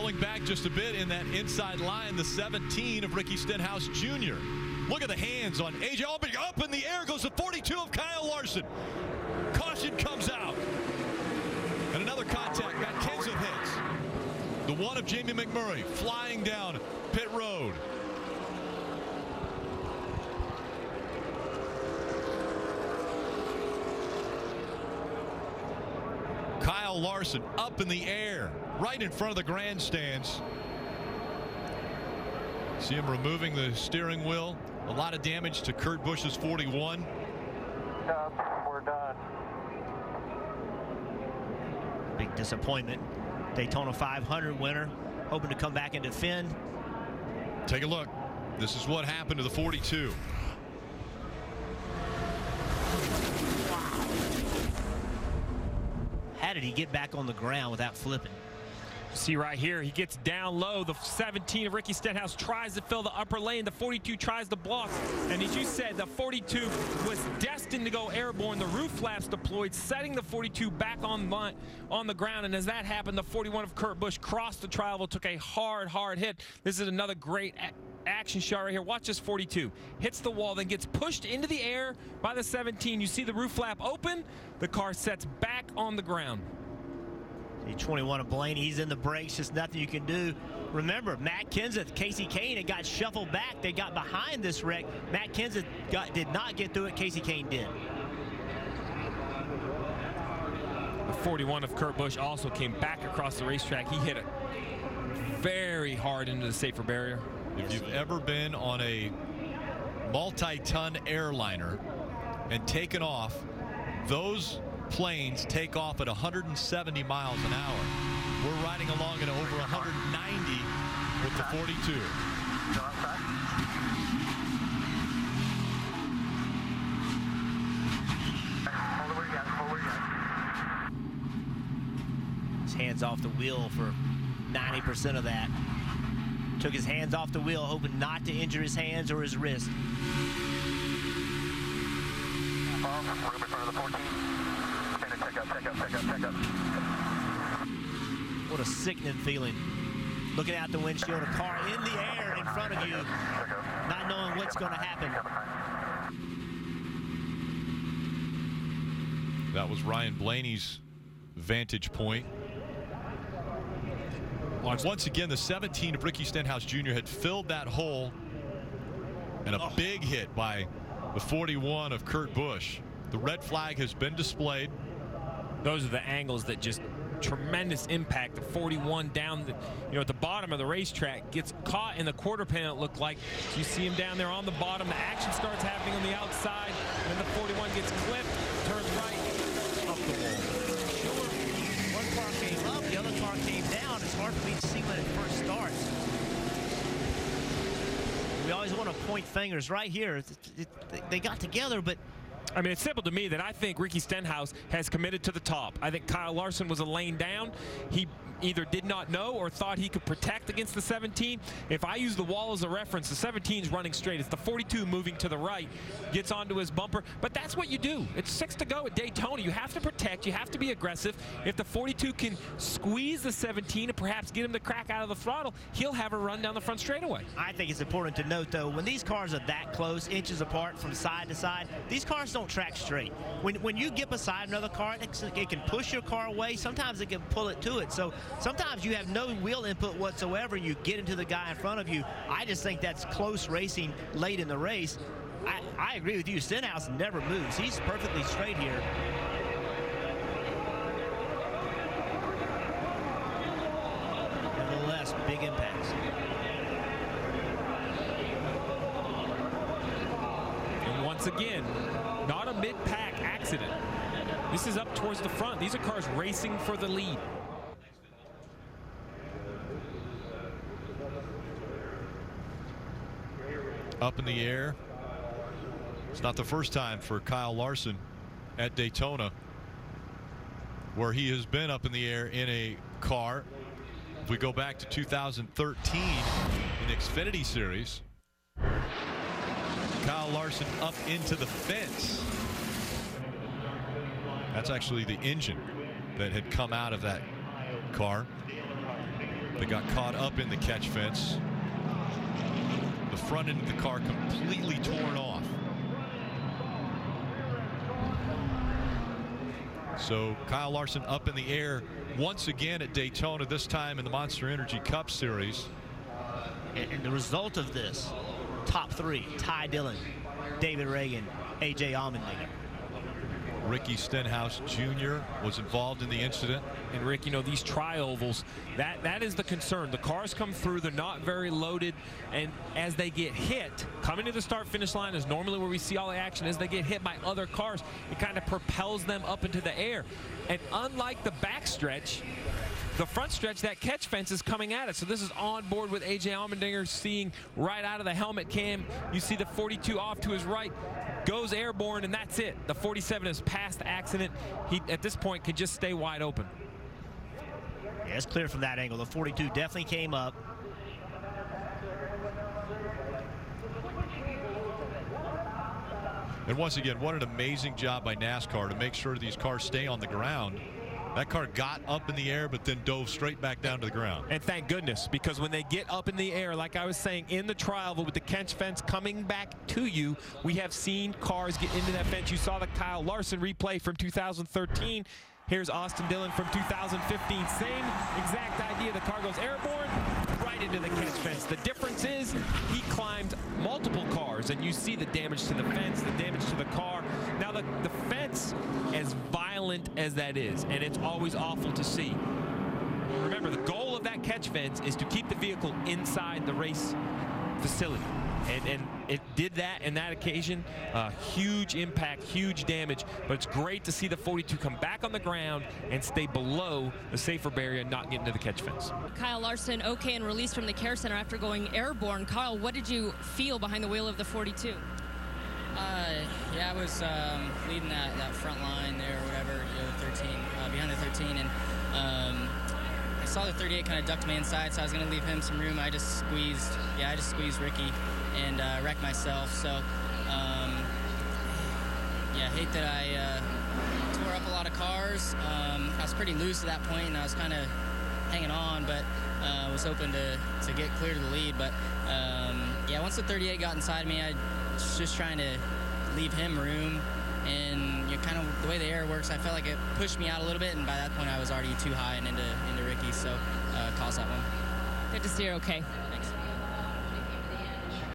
Pulling back just a bit in that inside line, the 17 of Ricky Stenhouse Jr. Look at the hands on AJ Allmendinger. Up in the air goes the 42 of Kyle Larson. Caution comes out. And another contact. Matt Kenseth hits. The one of Jamie McMurray flying down pit road. Kyle Larson up in the air, right in front of the grandstands. See him removing the steering wheel. A lot of damage to Kurt Busch's 41. We're done. Big disappointment. Daytona 500 winner, hoping to come back and defend. Take a look. This is what happened to the 42. How did he get back on the ground without flipping? See right here, he gets down low. The 17 of Ricky Stenhouse tries to fill the upper lane. The 42 tries to block. And as you said, the 42 was destined to go airborne. The roof flaps deployed, setting the 42 back on the ground. And as that happened, the 41 of Kurt Busch crossed the tri-oval, took a hard hit. This is another great action shot right here. Watch this 42. Hits the wall, then gets pushed into the air by the 17. You see the roof flap open. The car sets back on the ground. 21 of Blaney, he's in the brakes, just nothing you can do. Remember, Matt Kenseth, Casey Kane had got shuffled back. They got behind this wreck. Matt Kenseth did not get through it. Casey Kane did. The 41 of Kurt Busch also came back across the racetrack. He hit it very hard into the safer barrier. If you've ever been on a multi-ton airliner and taken off, those planes take off at 170 miles an hour. We're riding along at over 190 with the 42. His hands off the wheel for 90% of that. Took his hands off the wheel, hoping not to injure his hands or his wrist. We're in front of the 14. Check up. What a sickening feeling. Looking out the windshield, a car in the air in front of you, not knowing what's going to happen. That was Ryan Blaney's vantage point. Once again, the 17 of Ricky Stenhouse Jr. had filled that hole, and a big hit by the 41 of Kurt Busch. The red flag has been displayed. Those are the angles that just tremendous impact. The 41 down at the bottom of the racetrack gets caught in the quarter panel, it looked like. You see him down there on the bottom. The action starts happening on the outside. Then the 41 gets clipped, turns right, up the wall. Sure. One car came up, the other car came down. It's hard for me to see when it first starts. We always want to point fingers. Right here, they got together, but I mean, it's simple to me that I think Ricky Stenhouse has committed to the top. I think Kyle Larson was a lane down. He either did not know or thought he could protect against the 17. If I use the wall as a reference, the 17 is running straight. It's the 42 moving to the right, gets onto his bumper. But that's what you do. It's 6 to go at Daytona. You have to protect. You have to be aggressive. If the 42 can squeeze the 17 and perhaps get him to crack out of the throttle, he'll have a run down the front straightaway. I think it's important to note, though, when these cars are that close, inches apart from side to side, these cars don't track straight. When you get beside another car, it can push your car away. Sometimes it can pull it to it. So sometimes you have no wheel input whatsoever. You get into the guy in front of you. I just think that's close racing late in the race. I agree with you. Stenhouse never moves. He's perfectly straight here. Nevertheless, big impacts. And once again, not a mid-pack accident. This is up towards the front. These are cars racing for the lead. Up in the air. It's not the first time for Kyle Larson at Daytona where he has been up in the air in a car. If we go back to 2013 in Xfinity Series, Kyle Larson up into the fence. That's actually the engine that had come out of that car. They got caught up in the catch fence. The front end of the car completely torn off. So Kyle Larson up in the air once again at Daytona, this time in the Monster Energy Cup Series. And the result of this, top three: Ty Dillon, David Reagan, A.J. Allmendinger. Ricky Stenhouse Jr. was involved in the incident. And Rick, you know, these tri-ovals, that is the concern. The cars come through, they're not very loaded, and as they get hit, coming to the start-finish line is normally where we see all the action. As they get hit by other cars, it kind of propels them up into the air. And unlike the back stretch, the front stretch, that catch fence is coming at it. So this is on board with A.J. Allmendinger, seeing right out of the helmet cam. You see the 42 off to his right, goes airborne, and that's it. The 47 is past the accident. He, at this point, could just stay wide open. Yeah, it's clear from that angle. The 42 definitely came up. And once again, what an amazing job by NASCAR to make sure these cars stay on the ground. That car got up in the air, but then dove straight back down to the ground. And thank goodness, because when they get up in the air, like I was saying, in the trial with the catch fence coming back to you, we have seen cars get into that fence. You saw the Kyle Larson replay from 2013. Here's Austin Dillon from 2015. Same exact idea. The car goes airborne, right into the catch fence. The difference is he climbed multiple cars, and you see the damage to the fence, the damage to the car. Now the fence, as violent as that is, and it's always awful to see, remember the goal of that catch fence is to keep the vehicle inside the race facility. And it did that in that occasion. Huge impact, huge damage, but it's great to see the 42 come back on the ground and stay below the safer barrier and not get into the catch fence. Kyle Larson, okay, and released from the care center after going airborne. Kyle, what did you feel behind the wheel of the 42? Yeah, I was leading that front line there, or whatever, you know, the 13, behind the 13, and I saw the 38 kind of ducked me inside, so I was going to leave him some room. I just squeezed Ricky and wrecked myself. So, yeah, hate that I tore up a lot of cars. I was pretty loose at that point, and I was kind of hanging on, but was hoping to get clear to the lead. But, yeah, once the 38 got inside me, I was just trying to leave him room. And you know, kind of the way the air works, I felt like it pushed me out a little bit, and by that point I was already too high and into Ricky, so caused that one. Good to see you're okay. Thanks.